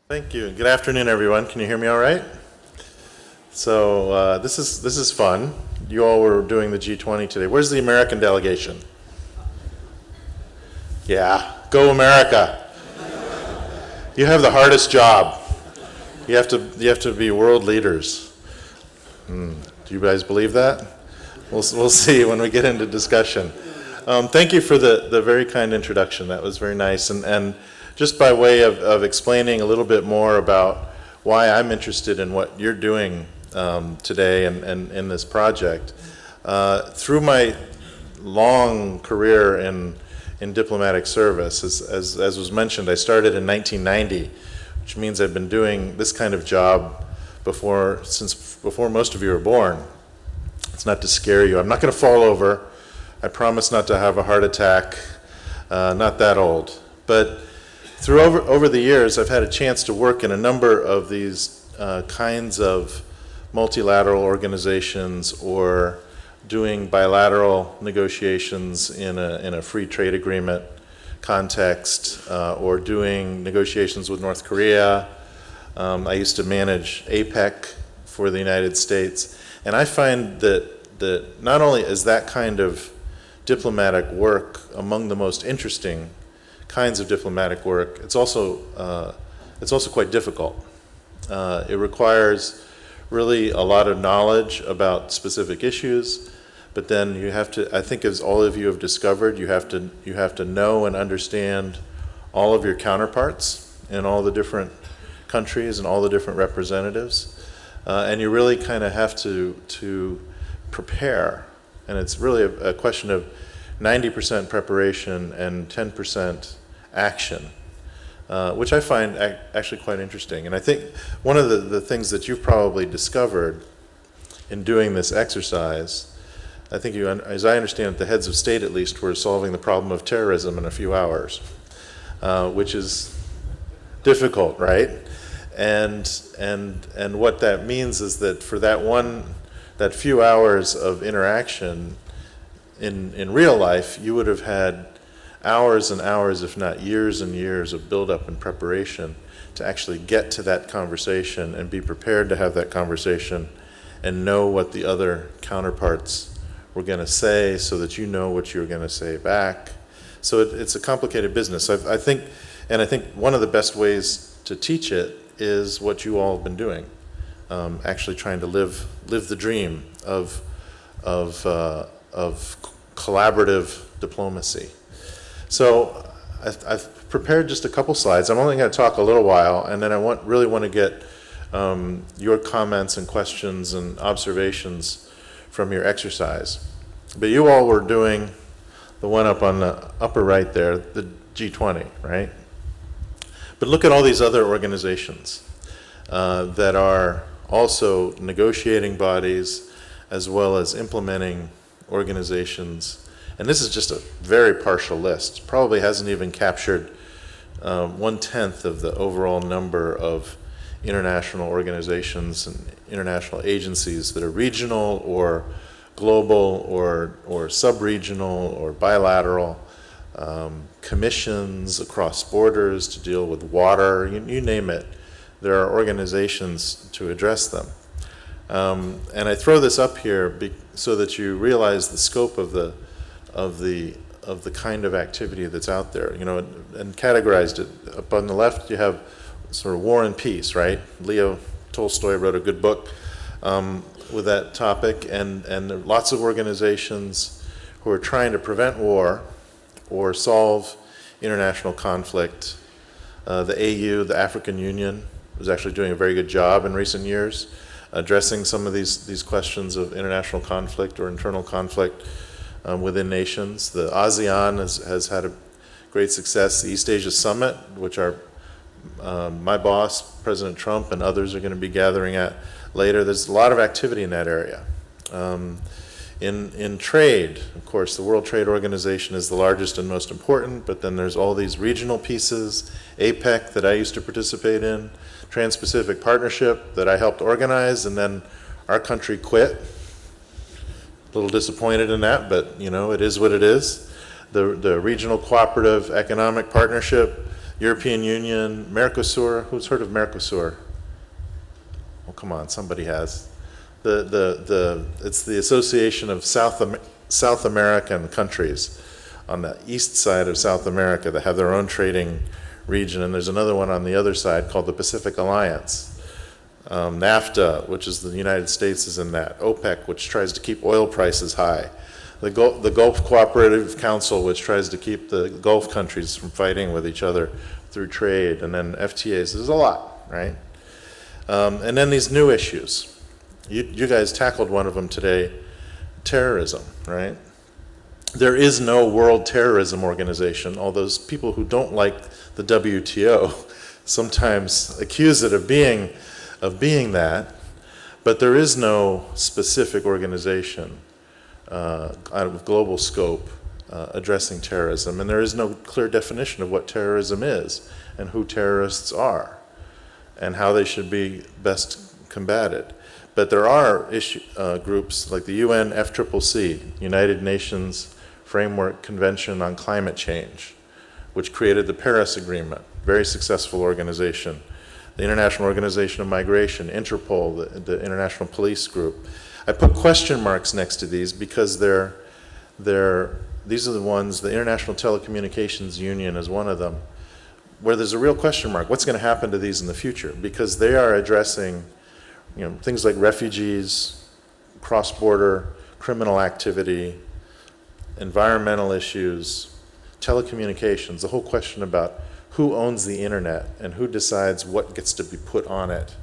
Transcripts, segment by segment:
Thank you. Good afternoon, everyone. Can you hear me all right? So this is fun. You all were doing the G20 today. Where's the American delegation? Yeah, go America. You have the hardest job. You have to be world leaders. Do you guys believe that? We'll see when we get into discussion. Thank you for the very kind introduction. That was very nice. And just by way of explaining a little bit more about why I'm interested in what you're doing today and in this project, through my long career in diplomatic service, as was mentioned, I started in 1990, which means I've been doing this kind of job since before most of you were born. It's not to scare you. I'm not going to fall over. I promise not to have a heart attack. Not that old. But through over the years, I've had a chance to work in a number of these kinds of multilateral organizations, or doing bilateral negotiations in a free trade agreement context, or doing negotiations with North Korea. I used to manage APEC for the United States, and I find that not only is that kind of diplomatic work among the most interesting kinds of diplomatic work, it's also quite difficult. It requires really a lot of knowledge about specific issues, but then you have to, I think as all of you have discovered, you have to know and understand all of your counterparts in all the different countries and all the different representatives, and you really kind of have to prepare. And it's really a question of 90% preparation and 10% action, which I find actually quite interesting. And I think one of the things that you've probably discovered in doing this exercise, I think as I understand it, the heads of state at least were solving the problem of terrorism in a few hours, which is difficult, right? And what that means is that for that few hours of interaction in real life, you would have had hours and hours, if not years and years, of buildup and preparation to actually get to that conversation and be prepared to have that conversation and know what the other counterparts were going to say, so that you know what you're going to say back. So it's a complicated business. I think one of the best ways to teach it is what you all have been doing. Actually trying to live the dream of collaborative diplomacy. So I've prepared just a couple slides. I'm only going to talk a little while, and then I really want to get your comments and questions and observations from your exercise. But you all were doing the one up on the upper right there, the G20, right? But look at all these other organizations that are also negotiating bodies as well as implementing organizations. And this is just a very partial list. Probably hasn't even captured 1/10 of the overall number of international organizations and international agencies that are regional or global or sub-regional or bilateral, commissions across borders to deal with water, you name it. There are organizations to address them. And I throw this up here so that you realize the scope of the kind of activity that's out there, and categorized it. Up on the left, you have sort of war and peace, right? Leo Tolstoy wrote a good book with that topic, and there are lots of organizations who are trying to prevent war or solve international conflict. The AU, the African Union, is actually doing a very good job in recent years addressing some of these questions of international conflict or internal conflict within nations. The ASEAN has had a great success. The East Asia Summit, which my boss, President Trump, and others are going to be gathering at later. There's a lot of activity in that area. In trade, of course, the World Trade Organization is the largest and most important, but then there's all these regional pieces, APEC that I used to participate in, Trans-Pacific Partnership that I helped organize, and then our country quit. A little disappointed in that, but it is what it is. The Regional Cooperative Economic Partnership European Union, Mercosur. Who's heard of Mercosur? Well, come on, somebody has. It's the Association of South American countries on the east side of South America that have their own trading region, and there's another one on the other side called the Pacific Alliance. NAFTA, which is the United States, is in that. OPEC, which tries to keep oil prices high. The Gulf Cooperative Council, which tries to keep the Gulf countries from fighting with each other through trade, and then FTAs. There's a lot, right? And then these new issues. You guys tackled one of them today, terrorism, right? There is no World Terrorism Organization, although those people who don't like the WTO sometimes accuse it of being that, but there is no specific organization out of global scope addressing terrorism, and there is no clear definition of what terrorism is and who terrorists are and how they should be best combated. But there are groups like the UNFCCC, United Nations Framework Convention on Climate Change, which created the Paris Agreement, very successful organization. The International Organization of Migration, Interpol, the International Police Group. I put question marks next to these because these are the ones, the International Telecommunications Union is one of them, where there's a real question mark. What's going to happen to these in the future? Because they are addressing things like refugees, cross-border criminal activity, environmental issues, telecommunications, the whole question about who owns the internet and who decides what gets to be put on it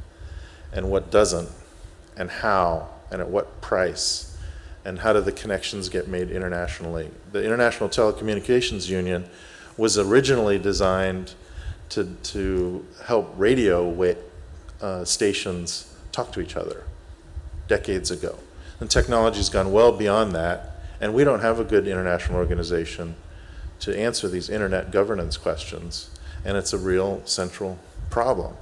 and what doesn't, and how, and at what price, and how do the connections get made internationally. The International Telecommunications Union was originally designed to help radio stations talk to each other decades ago. And technology's gone well beyond that, and we don't have a good international organization to answer these internet governance questions, and it's a real central problem.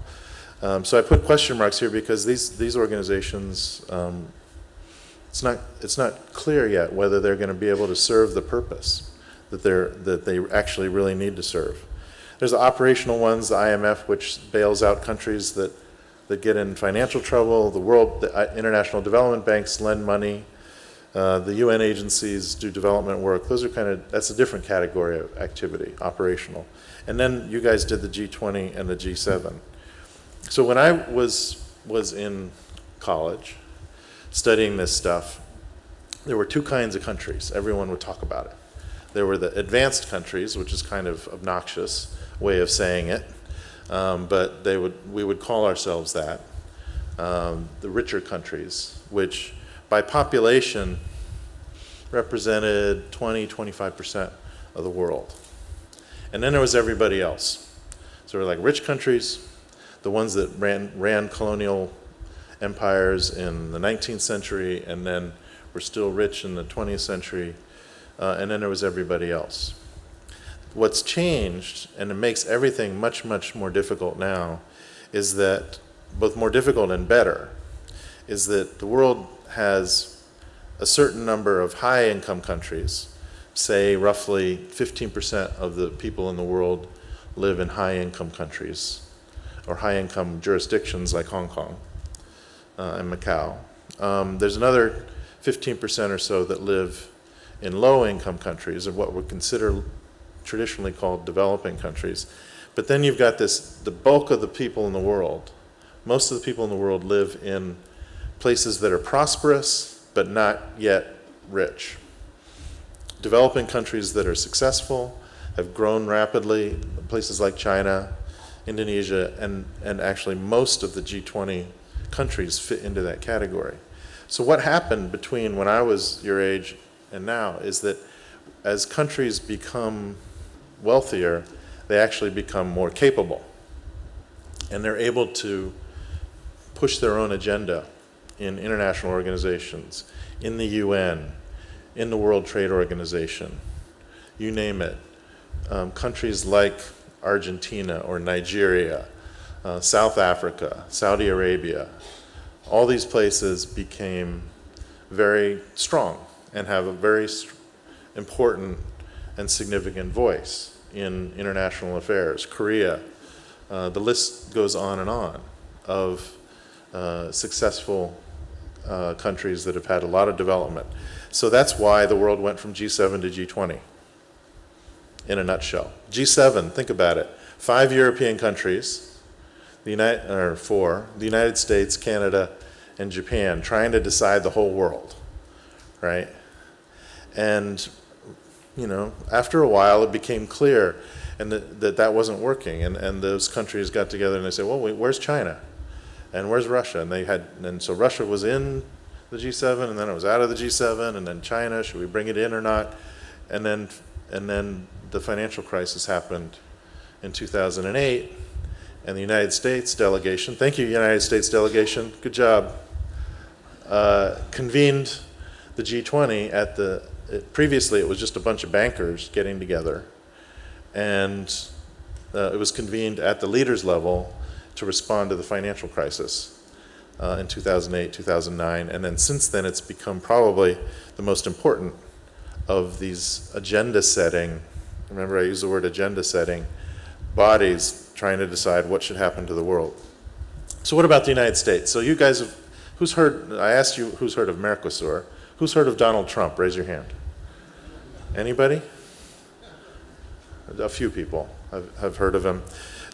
So I put question marks here because these organizations, it's not clear yet whether they're going to be able to serve the purpose that they actually really need to serve. There's the operational ones, the IMF, which bails out countries that get in financial trouble. The international development banks lend money. The UN agencies do development work. Those are that's a different category of activity, operational. And then you guys did the G20 and the G7. So when I was in college studying this stuff, there were two kinds of countries. Everyone would talk about it. There were the advanced countries, which is kind of obnoxious way of saying it, but we would call ourselves that. The richer countries, which by population represented 20-25% of the world. And then there was everybody else. So we're like rich countries, the ones that ran colonial empires in the 19th century and then were still rich in the 20th century, and then there was everybody else. What's changed, and it makes everything much, much more difficult now, is that, both more difficult and better, is that the world has a certain number of high-income countries. Say roughly 15% of the people in the world live in high-income countries, or high-income jurisdictions like Hong Kong and Macau. There's another 15% or so that live in low-income countries, or what we consider traditionally called developing countries. But then you've got the bulk of the people in the world. Most of the people in the world live in places that are prosperous, but not yet rich. Developing countries that are successful, have grown rapidly, places like China, Indonesia, and actually most of the G20 countries fit into that category. So what happened between when I was your age and now is that as countries become wealthier, they actually become more capable. And they're able to push their own agenda in international organizations, in the UN, in the World Trade Organization, you name it. Countries like Argentina or Nigeria, South Africa, Saudi Arabia, all these places became very strong and have a very important and significant voice in international affairs, Korea. The list goes on and on of successful countries that have had a lot of development. So that's why the world went from G7 to G20, in a nutshell. G7, think about it. 5 European countries, four, the United States, Canada, and Japan, trying to decide the whole world, right? And, you know, after a while it became clear and that wasn't working, and those countries got together and they said, well, wait, where's China? And where's Russia? And so Russia was in the G7, and then it was out of the G7, and then China, should we bring it in or not? And then the financial crisis happened in 2008, and the United States delegation, thank you United States delegation, good job, convened the G20 previously it was just a bunch of bankers getting together, and it was convened at the leaders level to respond to the financial crisis in 2008, 2009, and then since then it's become probably the most important of these agenda setting, remember I used the word agenda setting, bodies trying to decide what should happen to the world. So what about the United States? So you guys have, I asked you who's heard of Mercosur, who's heard of Donald Trump? Raise your hand. Anybody? A few people have heard of him.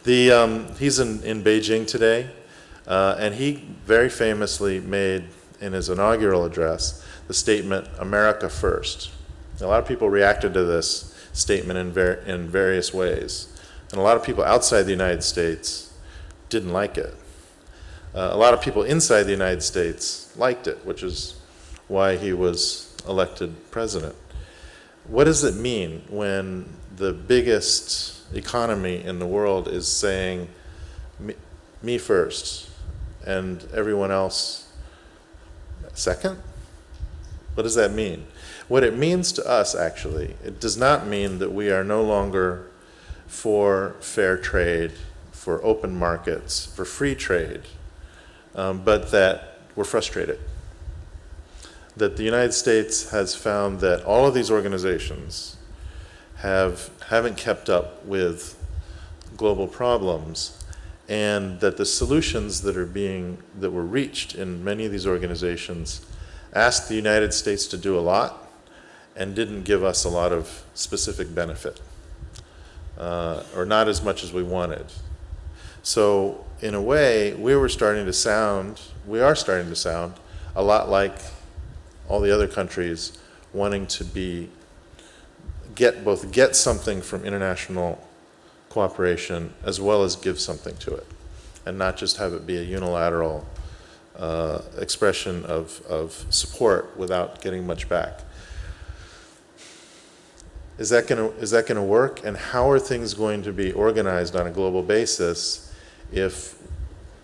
He's in Beijing today, and he very famously made in his inaugural address the statement, America first. A lot of people reacted to this statement in various ways, and a lot of people outside the United States didn't like it. A lot of people inside the United States liked it, which is why he was elected president. What does it mean when the biggest economy in the world is saying, me first, and everyone else second? What does that mean? What it means to us, actually, it does not mean that we are no longer for fair trade, for open markets, for free trade, but that we're frustrated. That the United States has found that all of these organizations haven't kept up with global problems, and that the solutions that were reached in many of these organizations asked the United States to do a lot and didn't give us a lot of specific benefit, or not as much as we wanted. So in a way, we are starting to sound a lot like all the other countries wanting to get something from international cooperation as well as give something to it, and not just have it be a unilateral expression of support without getting much back. Is that going to work? And how are things going to be organized on a global basis if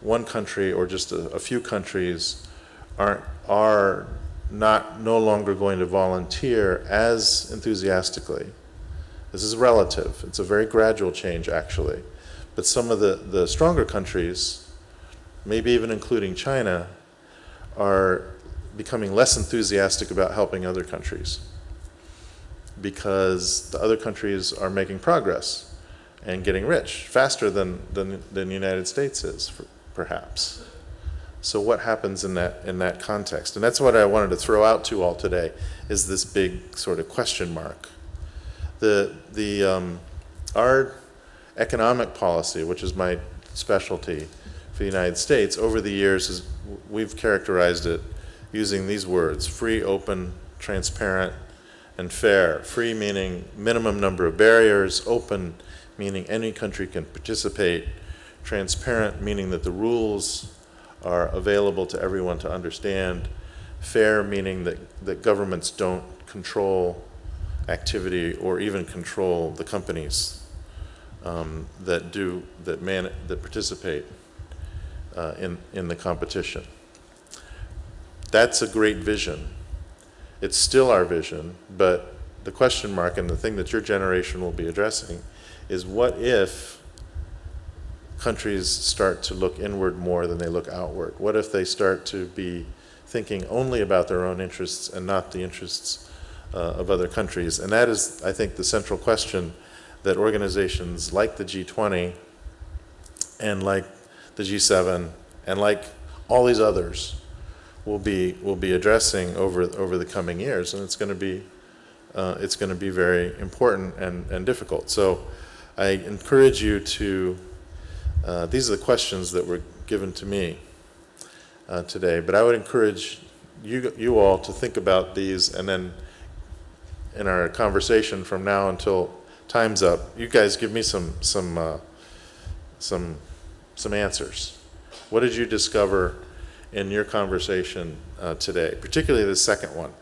one country or just a few countries are no longer going to volunteer as enthusiastically? This is relative. It's a very gradual change, actually. But some of the stronger countries, maybe even including China, are becoming less enthusiastic about helping other countries because the other countries are making progress and getting rich faster than the United States is, perhaps. So what happens in that context? And that's what I wanted to throw out to all today, is this big sort of question mark. Our economic policy, which is my specialty for the United States, over the years we've characterized it using these words: free, open, transparent, and fair. Free meaning minimum number of barriers, open meaning any country can participate, transparent meaning that the rules are available to everyone to understand, fair meaning that governments don't control activity or even control the companies that participate in the competition. That's a great vision. It's still our vision, but the question mark and the thing that your generation will be addressing is, what if countries start to look inward more than they look outward? What if they start to be thinking only about their own interests and not the interests of other countries? And that is, I think, the central question that organizations like the G20 and like the G7 and like all these others will be addressing over the coming years, and it's going to be very important and difficult. So I encourage you to, these are the questions that were given to me today, but I would encourage you all to think about these, and then in our conversation from now until time's up, you guys give me some answers. What did you discover in your conversation today, particularly the second one,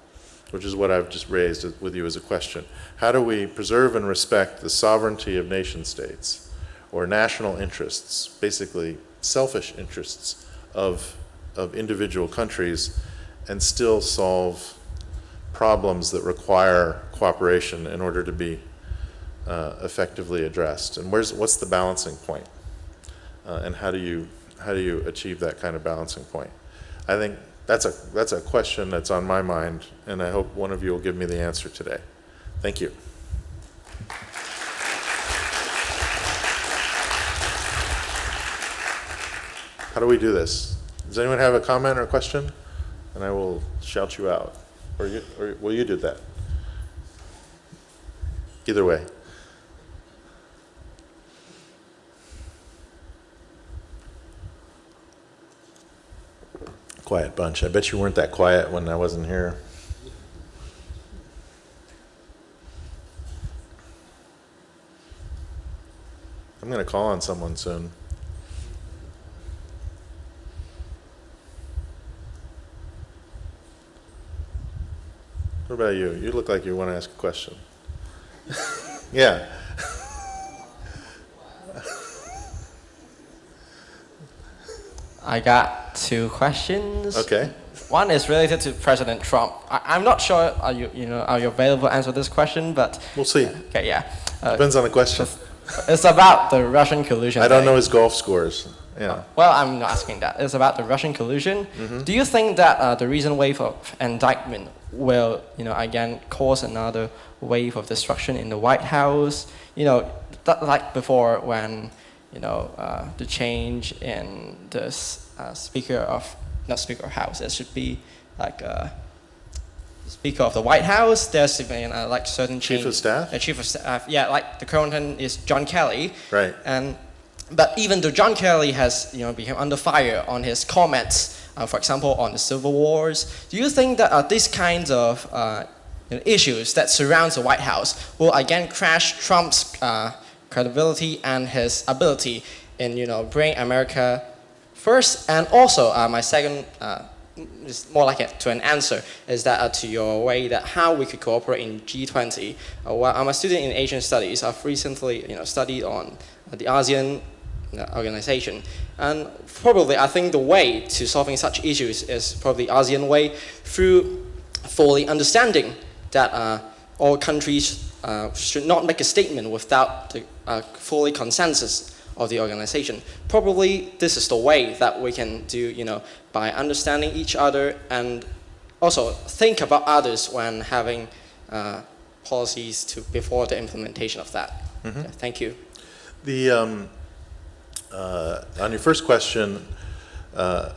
which is what I've just raised with you as a question? How do we preserve and respect the sovereignty of nation states, or national interests, basically selfish interests of individual countries, and still solve problems that require cooperation in order to be effectively addressed? And what's the balancing point? And how do you achieve that kind of balancing point? I think that's a question that's on my mind, and I hope one of you will give me the answer today. Thank you. How do we do this? Does anyone have a comment or a question? And I will shout you out. Or will you do that? Either way. Quiet bunch. I bet you weren't that quiet when I wasn't here. I'm going to call on someone soon. What about you? You look like you want to ask a question. Yeah. I got two questions. Okay. One is related to President Trump. I'm not sure are you available to answer this question, but We'll see. okay, yeah. Depends on the question. It's about the Russian collusion. I don't thing. know his golf scores. Yeah. Well, I'm not asking that. It's about the Russian collusion. Mm-hmm. Do you think that the recent wave of indictment will, again, cause another wave of destruction in the White House? Like before when, the change in the not Speaker of House, it should be like Speaker of the White House. There's been like certain change. Chief of Staff? Chief of Staff, yeah, like the current one is John Kelly. Right. But even though John Kelly has become under fire on his comments, for example, on the civil wars, do you think that these kinds of issues that surrounds the White House will again crash Trump's credibility and his ability in bring America first? And also, my second is more like to an answer is that to your way that how we could cooperate in G20. While I'm a student in Asian studies, I've recently studied on the ASEAN organization, and probably I think the way to solving such issues is probably ASEAN way through fully understanding that all countries should not make a statement without the fully consensus of the organization. Probably this is the way that we can do, by understanding each other and also think about others when having policies before the implementation of that. Mm-hmm. Yeah, thank you. On your first question, I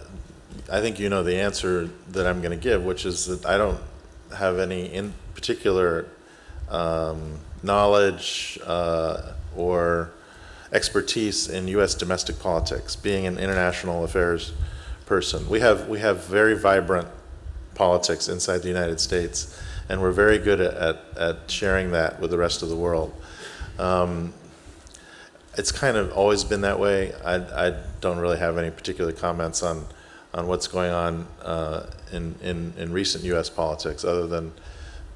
think you know the answer that I'm going to give, which is that I don't have any in particular knowledge or expertise in U.S. domestic politics, being an international affairs person. We have very vibrant politics inside the United States, and we're very good at sharing that with the rest of the world. It's kind of always been that way. I don't really have any particular comments on what's going on in recent U.S. politics, other than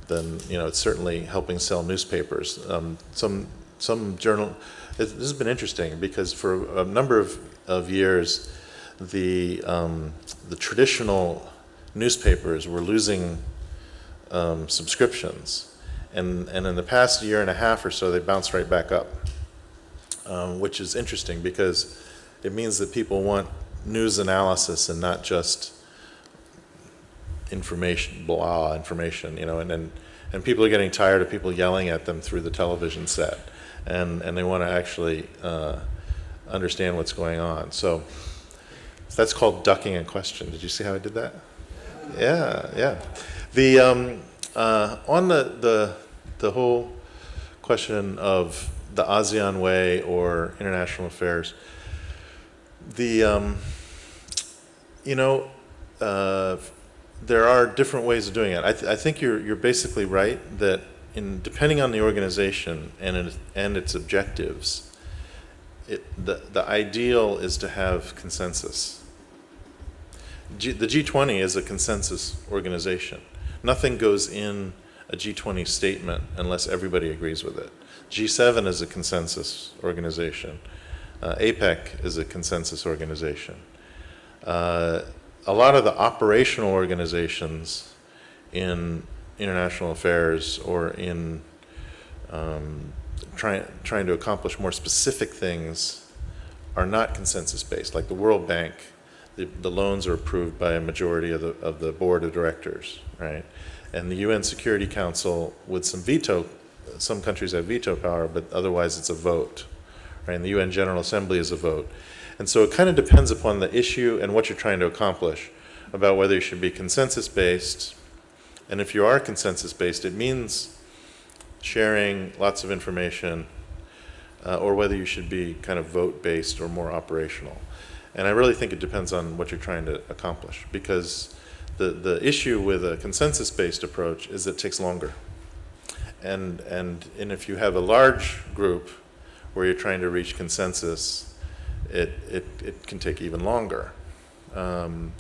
it's certainly helping sell newspapers. Some journal. This has been interesting because for a number of years, the traditional newspapers were losing subscriptions, and in the past year and a half or so, they bounced right back up, which is interesting because it means that people want news analysis and not just information, and people are getting tired of people yelling at them through the television set. and they want to actually understand what's going on. So that's called ducking a question. Did you see how I did that? Yeah. The on the whole question of the ASEAN way or international affairs, there are different ways of doing it. I think you're basically right that depending on the organization and its objectives, the ideal is to have consensus. The G20 is a consensus organization. Nothing goes in a G20 statement unless everybody agrees with it. G7 is a consensus organization. APEC is a consensus organization. A lot of the operational organizations in international affairs or in trying to accomplish more specific things are not consensus-based. Like the World Bank, the loans are approved by a majority of the board of directors, right? And the UN Security Council, with some veto, some countries have veto power, but otherwise it's a vote, right? And the UN General Assembly is a vote. And so it kind of depends upon the issue and what you're trying to accomplish about whether you should be consensus-based. And if you are consensus-based, it means sharing lots of information, or whether you should be kind of vote-based or more operational. And I really think it depends on what you're trying to accomplish, because the issue with a consensus-based approach is it takes longer. And if you have a large group where you're trying to reach consensus, it can take even longer. I'll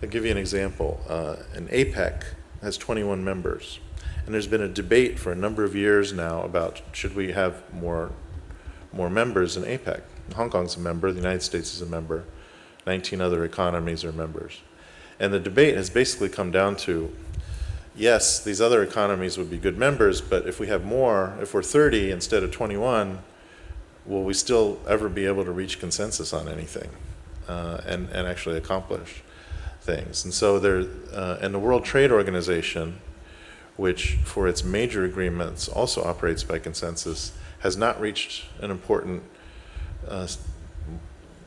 give you an example. An APEC has 21 members, and there's been a debate for a number of years now about should we have more members in APEC. Hong Kong's a member, the United States is a member, 19 other economies are members. And the debate has basically come down to, yes, these other economies would be good members, but if we have more, if we're 30 instead of 21, will we still ever be able to reach consensus on anything and actually accomplish things? And so and the World Trade Organization, which for its major agreements also operates by consensus, has not reached an important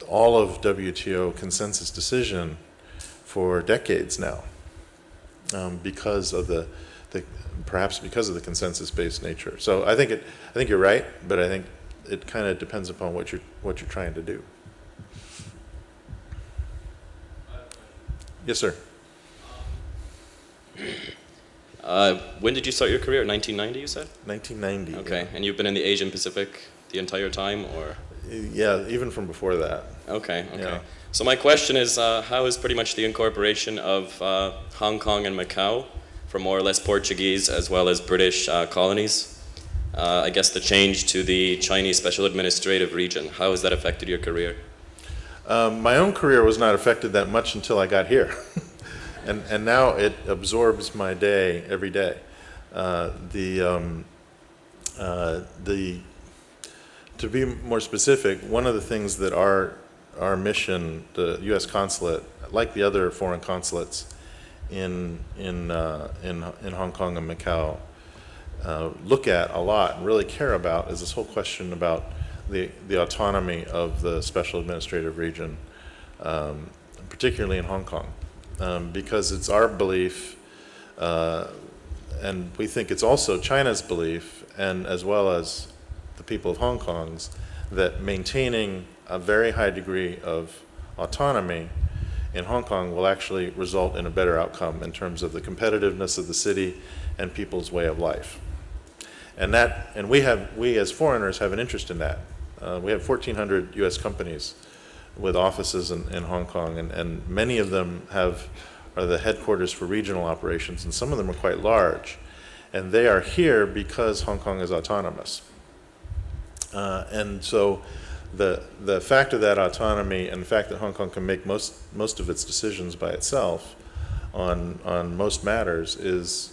all of WTO consensus decision for decades now, because of perhaps because of the consensus-based nature. So I think you're right, but I think it kind of depends upon what you're trying to do. Yes, sir. When did you start your career? 1990, you said? 1990. Okay, and you've been in the Asian Pacific the entire time, or? Yeah, even from before that. Okay. Yeah. So my question is, how is pretty much the incorporation of Hong Kong and Macau from more or less Portuguese as well as British colonies? I guess the change to the Chinese Special Administrative Region, how has that affected your career? My own career was not affected that much until I got here. and now it absorbs my day every day. To be more specific, one of the things that our mission, the U.S. Consulate, like the other foreign consulates in Hong Kong and Macau, look at a lot and really care about is this whole question about the autonomy of the Special Administrative Region, particularly in Hong Kong, because it's our belief, and we think it's also China's belief, and as well as the people of Hong Kong's, that maintaining a very high degree of autonomy in Hong Kong will actually result in a better outcome in terms of the competitiveness of the city and people's way of life. And we as foreigners have an interest in that. We have 1,400 U.S. companies with offices in Hong Kong, and many of them are the headquarters for regional operations, and some of them are quite large. And they are here because Hong Kong is autonomous. And so the fact of that autonomy and the fact that Hong Kong can make most of its decisions by itself on most matters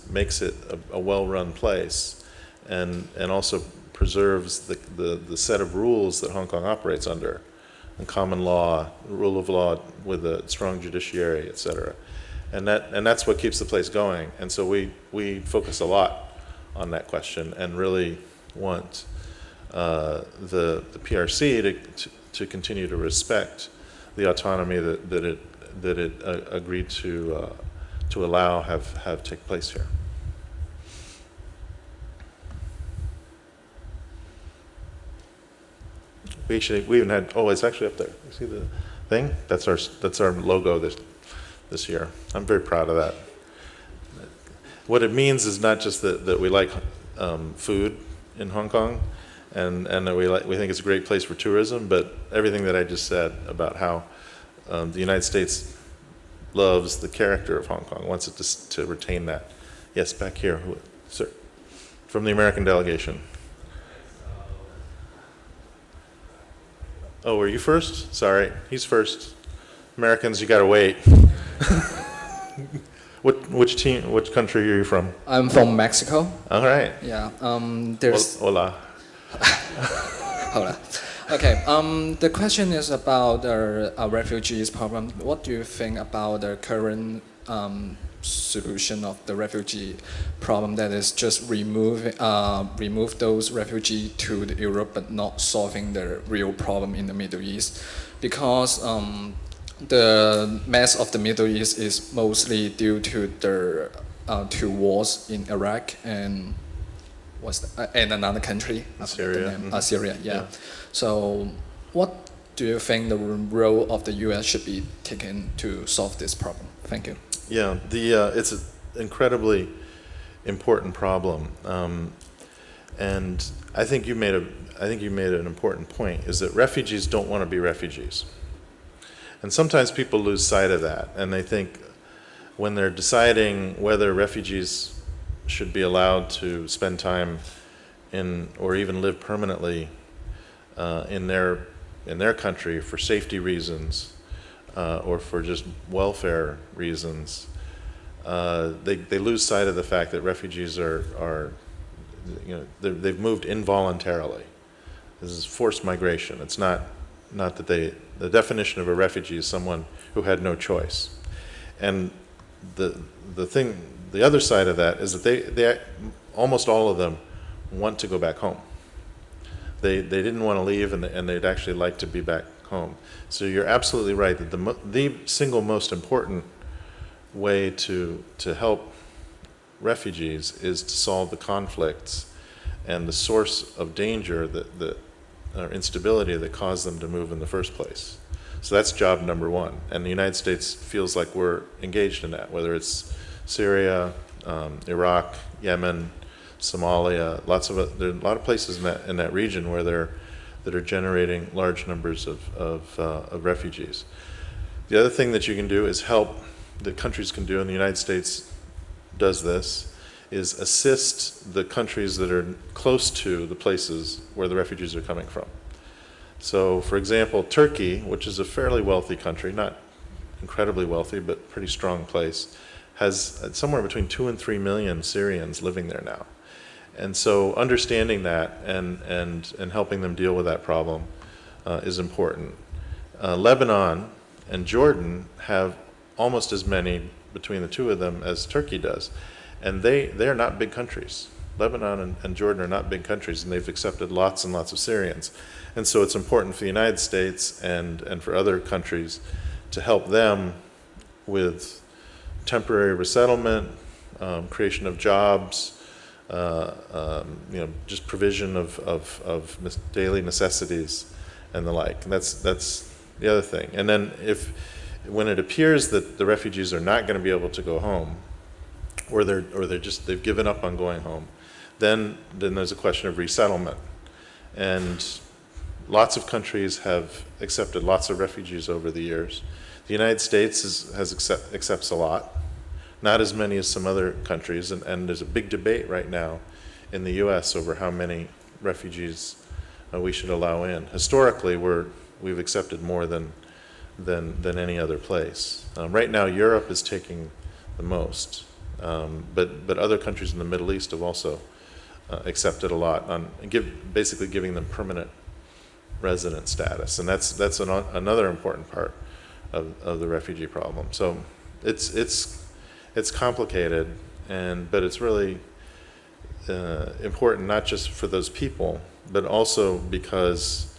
makes it a well-run place, and also preserves the set of rules that Hong Kong operates under, and common law, rule of law with a strong judiciary, et cetera. And that's what keeps the place going. And so we focus a lot on that question and really want the PRC to continue to respect the autonomy that it agreed to allow have take place here. We even had, oh, it's actually up there. You see the thing? That's our logo this year. I'm very proud of that. What it means is not just that we like food in Hong Kong, and that we think it's a great place for tourism, but everything that I just said about how the United States loves the character of Hong Kong, wants it to retain that. Yes, back here, sir, from the American delegation. Oh, were you first? Sorry, he's first. Americans, you gotta wait. Which country are you from? I'm from Mexico. All right. Yeah. There's. Hola. Hold on. Okay. The question is about the refugees problem. What do you think about the current solution of the refugee problem? That is just remove those refugees to the Europe, but not solving the real problem in the Middle East, because the mess of the Middle East is mostly due to the two wars in Iraq and and another country. Syria. Syria, yeah. Yeah. So, what do you think the role of the U.S. should be taken to solve this problem? Thank you. Yeah, it's an incredibly important problem, and I think you made an important point. Is that refugees don't want to be refugees, and sometimes people lose sight of that, and they think when they're deciding whether refugees should be allowed to spend time in or even live permanently in their country for safety reasons. Or for just welfare reasons, they lose sight of the fact that refugees are they've moved involuntarily. This is forced migration. It's not that the definition of a refugee is someone who had no choice. And the other side of that is that they almost all of them want to go back home. They didn't want to leave, and they'd actually like to be back home. So you're absolutely right that the single most important way to help refugees is to solve the conflicts and the source of danger or instability that caused them to move in the first place. So that's job number one, and the United States feels like we're engaged in that, whether it's Syria, Iraq, Yemen, Somalia, there are a lot of places in that region where that are generating large numbers of refugees. The other thing that you can do is help, that countries can do, and the United States does this, is assist the countries that are close to the places where the refugees are coming from. So, for example, Turkey, which is a fairly wealthy country, not incredibly wealthy, but pretty strong place, has somewhere between 2 and 3 million Syrians living there now. And so understanding that and helping them deal with that problem is important. Lebanon and Jordan have almost as many between the two of them as Turkey does. And they're not big countries. Lebanon and Jordan are not big countries, and they've accepted lots and lots of Syrians. And so it's important for the United States and for other countries to help them with temporary resettlement, creation of jobs, just provision of daily necessities and the like. And that's the other thing. And then when it appears that the refugees are not going to be able to go home, or they've given up on going home, then there's a question of resettlement. And lots of countries have accepted lots of refugees over the years. The United States accepts a lot, not as many as some other countries, and there's a big debate right now in the U.S. over how many refugees we should allow in. Historically, we've accepted more than any other place. Right now, Europe is taking the most, but other countries in the Middle East have also accepted a lot, basically giving them permanent resident status, and that's another important part of the refugee problem. So it's complicated, but it's really important not just for those people, but also because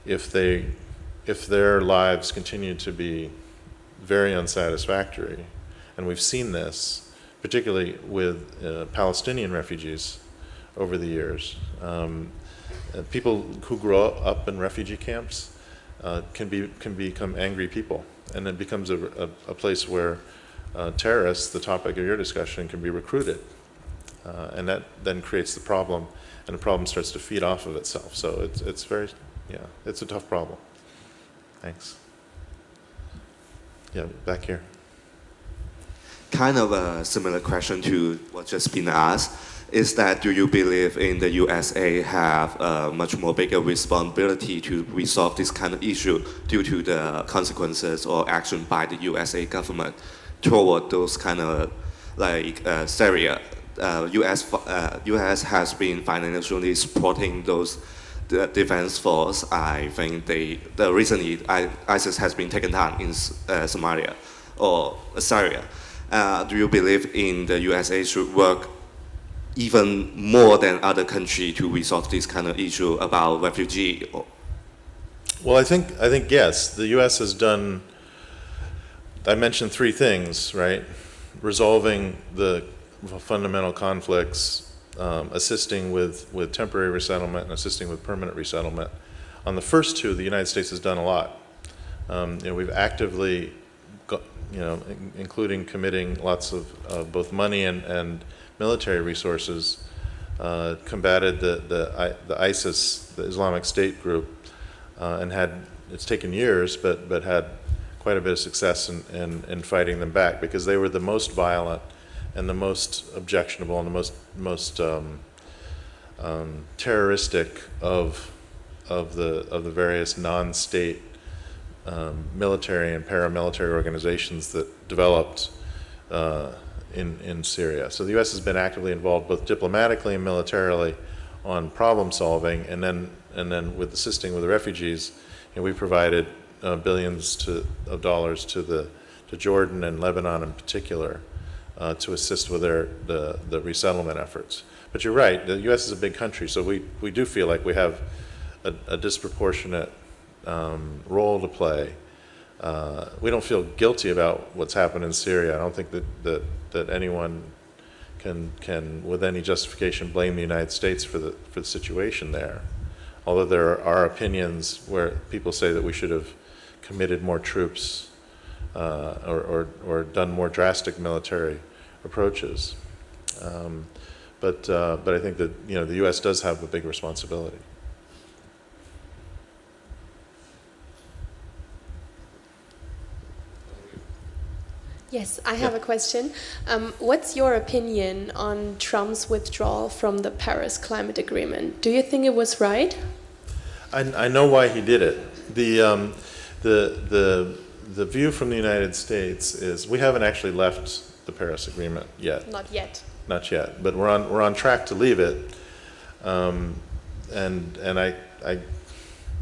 if their lives continue to be very unsatisfactory, and we've seen this, particularly with Palestinian refugees over the years. People who grow up in refugee camps can become angry people, and it becomes a place where terrorists, the topic of your discussion, can be recruited, and that then creates the problem, and the problem starts to feed off of itself. So it's very, it's a tough problem. Thanks. Yeah, back here. Kind of a similar question to what just been asked. Is that do you believe in the USA have a much more bigger responsibility to resolve this kind of issue due to the consequences or action by the USA government toward those kind of like Syria? US has been financially supporting those defense force. I think recently ISIS has been taken down in Somalia or Syria. Do you believe in the USA should work even more than other countries to resolve this kind of issue about refugee? Well, I think yes. The U.S. has done. I mentioned three things, right? Resolving the fundamental conflicts, assisting with temporary resettlement, and assisting with permanent resettlement. On the first two, the United States has done a lot. We've actively, including committing lots of both money and military resources, combated the ISIS, the Islamic State group, and it's taken years, but had quite a bit of success in fighting them back, because they were the most violent and the most objectionable and the most terroristic of the various non-state military and paramilitary organizations that developed in Syria. So the U.S. has been actively involved both diplomatically and militarily on problem solving, and then with assisting with the refugees. We provided billions of dollars to Jordan and Lebanon in particular to assist with the resettlement efforts. But you're right, the U.S. is a big country, so we do feel like we have a disproportionate role to play. We don't feel guilty about what's happened in Syria. I don't think that anyone can, with any justification, blame the United States for the situation there. Although there are opinions where people say that we should have committed more troops or done more drastic military approaches. But I think that the U.S. does have a big responsibility. Yes, I have a question. What's your opinion on Trump's withdrawal from the Paris Climate Agreement? Do you think it was right? I know why he did it. The view from the United States is we haven't actually left the Paris Agreement yet. Not yet. Not yet, but we're on track to leave it, and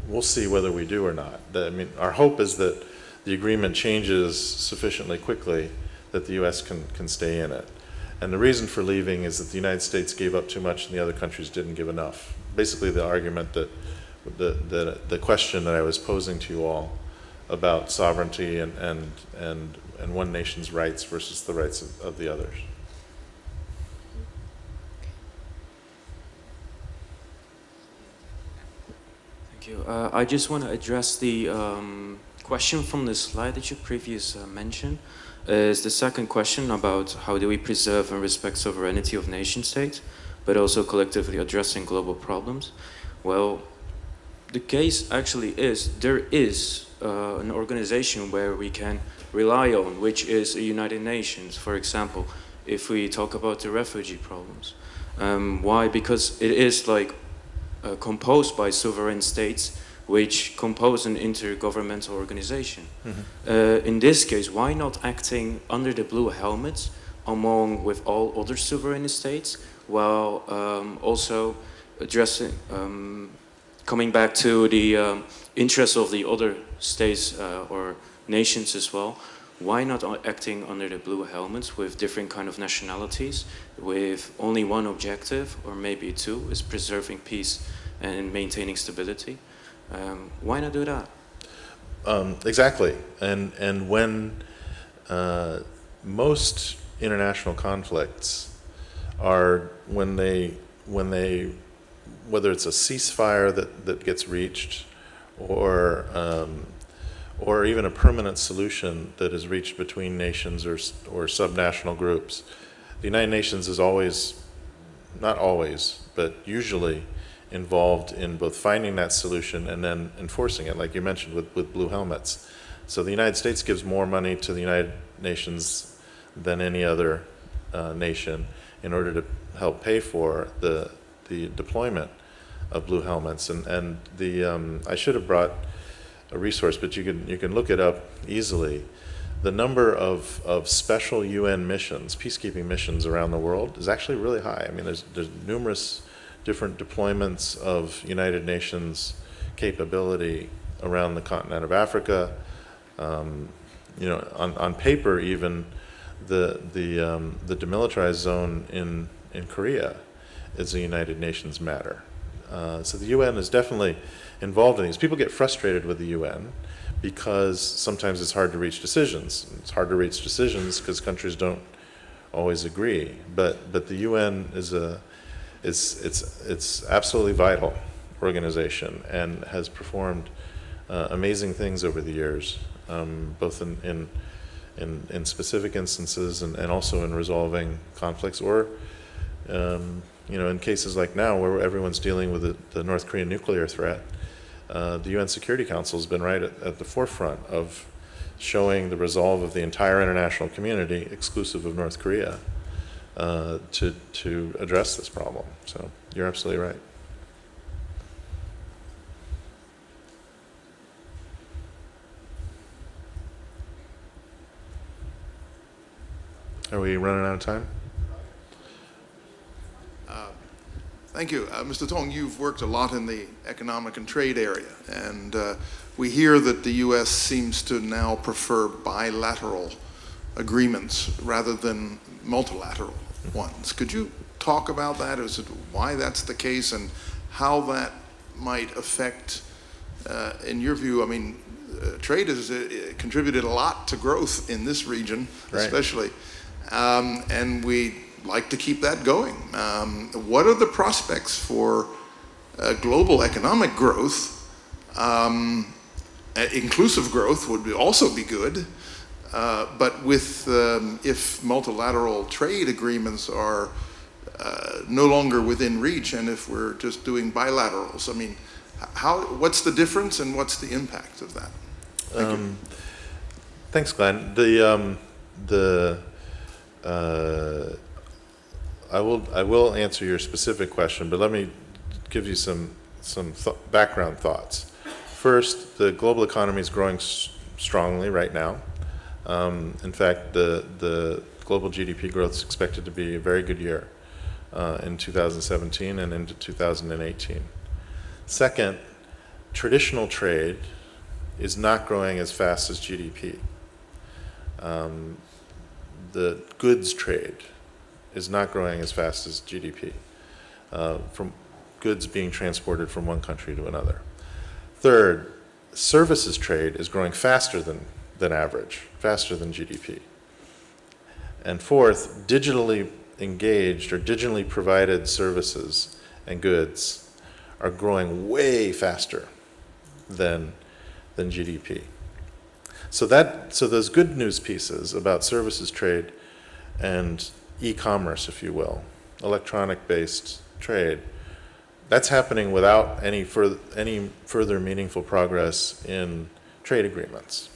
we'll see whether we do or not. I mean, our hope is that the agreement changes sufficiently quickly that the U.S. can stay in it. And the reason for leaving is that the United States gave up too much and the other countries didn't give enough. Basically, the argument that the question that I was posing to you all about sovereignty and one nation's rights versus the rights of the others. Thank you. I just want to address the question from the slide that you previously mentioned. Is the second question about how do we preserve and respect sovereignty of nation states, but also collectively addressing global problems? Well, the case actually is there is an organization where we can rely on, which is the United Nations, for example, if we talk about the refugee problems. Why? Because it is like composed by sovereign states which compose an intergovernmental organization. Mm-hmm. In this case, why not acting under the blue helmets among with all other sovereign states, while also addressing, coming back to the interests of the other states or nations as well? why not acting under the blue helmets with different kind of nationalities, with only one objective, or maybe two, is preserving peace and maintaining stability? Why not do that? Exactly. And when most international conflicts are whether it's a ceasefire that gets reached, or even a permanent solution that is reached between nations or subnational groups, the United Nations is always, not always, but usually involved in both finding that solution and then enforcing it, like you mentioned with blue helmets. So the United States gives more money to the United Nations than any other nation in order to help pay for the deployment of blue helmets. And I should have brought a resource, but you can look it up easily. The number of special UN missions, peacekeeping missions around the world is actually really high. I mean, there's numerous different deployments of United Nations capability around the continent of Africa. On paper, even the demilitarized zone in Korea is a United Nations matter. So the UN is definitely involved in these. People get frustrated with the UN because sometimes it's hard to reach decisions. It's hard to reach decisions because countries don't always agree. But the UN it's absolutely vital organization and has performed amazing things over the years, both in specific instances and also in resolving conflicts, or in cases like now where everyone's dealing with the North Korean nuclear threat. The UN Security Council has been right at the forefront of showing the resolve of the entire international community, exclusive of North Korea, to address this problem. So you're absolutely right. Are we running out of time? Thank you. Mr. Tong, you've worked a lot in the economic and trade area, and we hear that the U.S. seems to now prefer bilateral agreements rather than multilateral ones. Could you talk about that, as to why that's the case and how that might affect, in your view, I mean, trade has contributed a lot to growth in this region, especially, and we like to keep that going. What are the prospects for global economic growth? Inclusive growth would also be good, but with if multilateral trade agreements are no longer within reach, and if we're just doing bilaterals, I mean, what's the difference and what's the impact of that? Thank you. Thanks, Glenn. I will answer your specific question, but let me give you some background thoughts. First, the global economy is growing strongly right now. In fact, the global GDP growth is expected to be a very good year in 2017 and into 2018. Second, traditional trade is not growing as fast as GDP. The goods trade is not growing as fast as GDP, from goods being transported from one country to another. Third, services trade is growing faster than average, faster than GDP. And fourth, digitally engaged or digitally provided services and goods are growing way faster than GDP. So those good news pieces about services trade and e-commerce, if you will, electronic-based trade, that's happening without any further meaningful progress in trade agreements.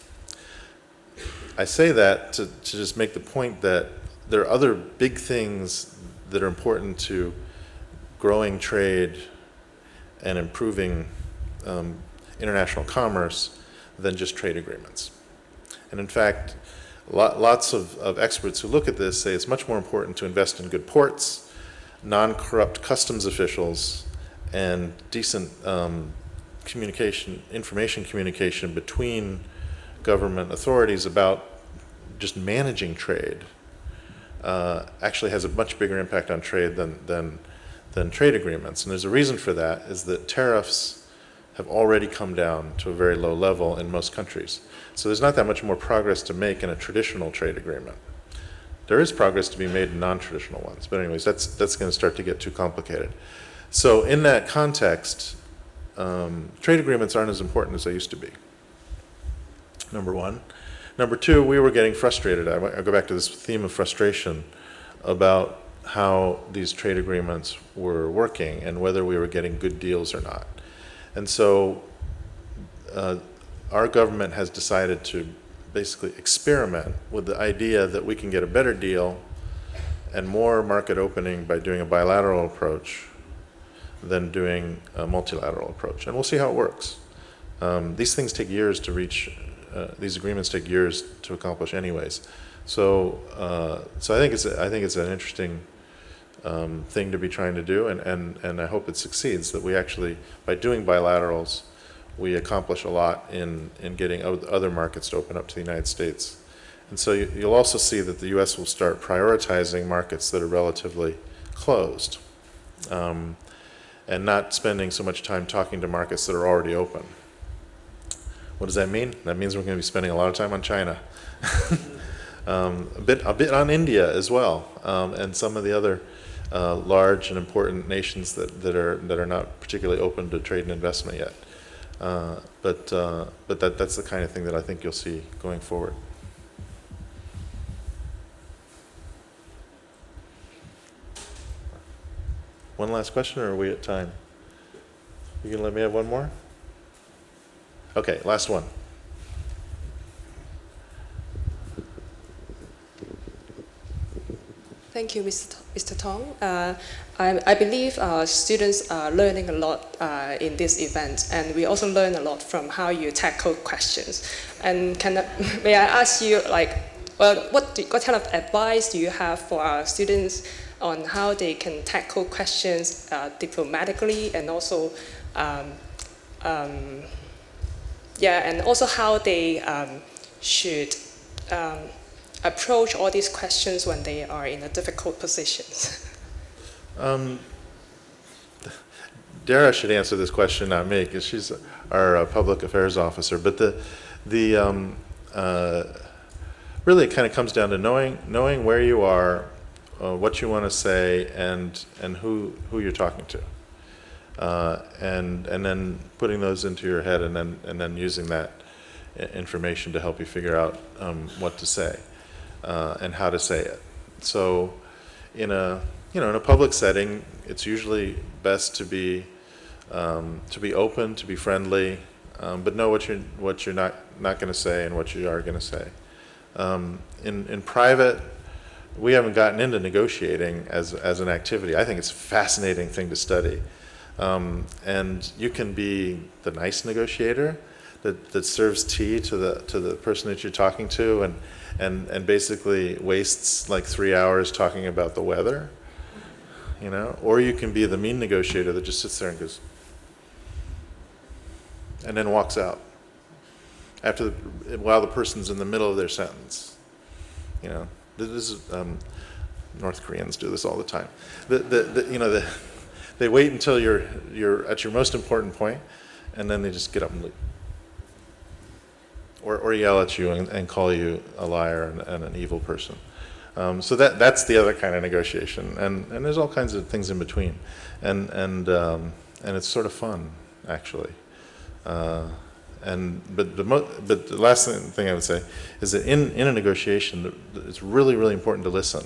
I say that to just make the point that there are other big things that are important to growing trade and improving international commerce than just trade agreements. And in fact, lots of experts who look at this say it's much more important to invest in good ports, non-corrupt customs officials, and decent information communication between government authorities about just managing trade actually has a much bigger impact on trade than trade agreements. And there's a reason for that, is that tariffs have already come down to a very low level in most countries. So there's not that much more progress to make in a traditional trade agreement. There is progress to be made in non-traditional ones, but anyways, that's going to start to get too complicated. So in that context, trade agreements aren't as important as they used to be, number one. Number two, we were getting frustrated. I go back to this theme of frustration about how these trade agreements were working and whether we were getting good deals or not. And so our government has decided to basically experiment with the idea that we can get a better deal and more market opening by doing a bilateral approach than doing a multilateral approach. And we'll see how it works. These things take years to reach, these agreements take years to accomplish anyways. So I think it's an interesting thing to be trying to do, and I hope it succeeds, that we actually, by doing bilaterals, we accomplish a lot in getting other markets to open up to the United States. And so you'll also see that the US will start prioritizing markets that are relatively closed, and not spending so much time talking to markets that are already open. What does that mean? That means we're going to be spending a lot of time on China. A bit on India as well, and some of the other large and important nations that are not particularly open to trade and investment yet. But that's the kind of thing that I think you'll see going forward. One last question, or are we at time? You can let me have one more? Okay, last one. Thank you, Mr. Tong. I believe students are learning a lot in this event, and we also learn a lot from how you tackle questions. And may I ask you, what kind of advice do you have for our students on how they can tackle questions diplomatically, and also, and also how they should approach all these questions when they are in a difficult positions? Dara should answer this question, not me, because she's our public affairs officer. But really, it kind of comes down to knowing where you are, what you want to say, and who you're talking to, and then putting those into your head, and then using that information to help you figure out what to say and how to say it. So, in a public setting, it's usually best to be open, to be friendly, but know what you're not going to say and what you are going to say. In private, we haven't gotten into negotiating as an activity. I think it's a fascinating thing to study, and you can be the nice negotiator that serves tea to the person that you're talking to, and basically wastes like 3 hours talking about the weather. Or you can be the mean negotiator that just sits there and goes, and then walks out while the person's in the middle of their sentence. This is North Koreans do this all the time. They wait until you're at your most important point, and then they just get up and leave, or yell at you and call you a liar and an evil person. So that's the other kind of negotiation, and there's all kinds of things in between, and it's sort of fun, actually. But the last thing I would say is that in a negotiation, it's really, really important to listen.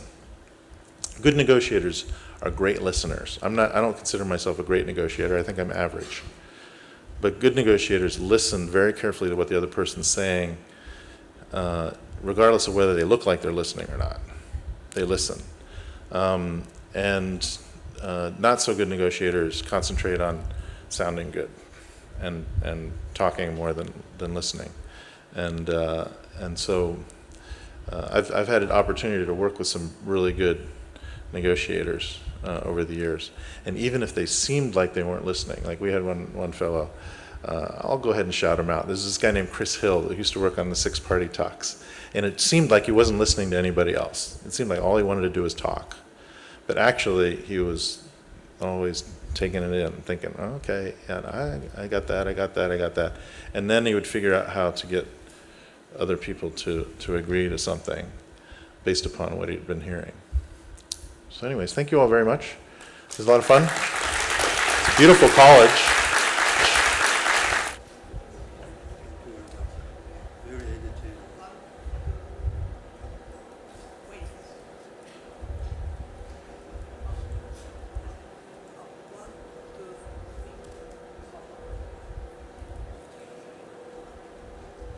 Good negotiators are great listeners. I don't consider myself a great negotiator. I think I'm average. But good negotiators listen very carefully to what the other person's saying, regardless of whether they look like they're listening or not. They listen. And not so good negotiators concentrate on sounding good and talking more than listening. And so I've had an opportunity to work with some really good negotiators over the years. And even if they seemed like they weren't listening, like we had one fellow I'll go ahead and shout him out. There's this guy named Chris Hill who used to work on the Six Party Talks. And it seemed like he wasn't listening to anybody else. It seemed like all he wanted to do was talk. But actually, he was always taking it in, thinking, oh, okay, yeah, I got that, I got that, I got that. And then he would figure out how to get other people to agree to something based upon what he'd been hearing. So anyways, thank you all very much. It was a lot of fun. It's a beautiful college.